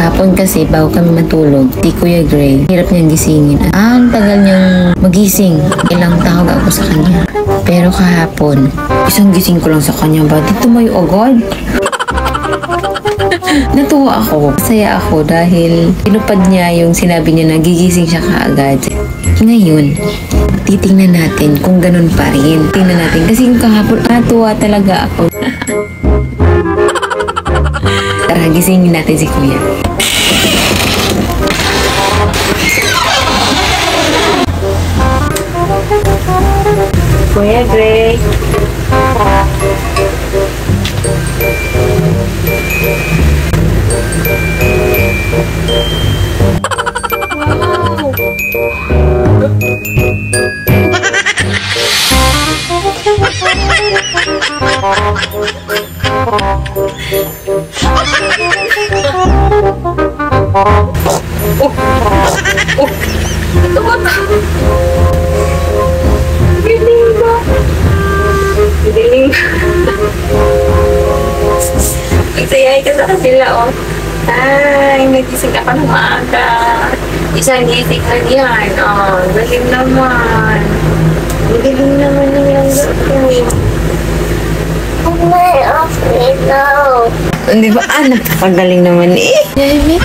Kahapon kasi bago kami matulog, si Kuya Gray, hirap niyang gisingin. Ang tagal niyang magising. Ilang tawag ako sa kanya. Pero kahapon, isang gising ko lang sa kanya, bakit tumayo agad? Natuwa ako. Masaya ako dahil pinupad niya yung sinabi niya na gigising siya kaagad. Ngayon, titingnan natin kung ganun pa rin. Tingnan natin. Kasi yung kahapon, natuwa talaga ako. Tara, gisingin natin si Kuya. Kuya Gray. Ito ba? Giling ba? Giling. Magsayay ka sa kanila, oh. Ay, nagising ka pa ng maaga. Isang gising na yan. Oh, galing naman. Galing naman yung gato. May off me now. Hindi ba? Napakagaling naman eh. Jamie?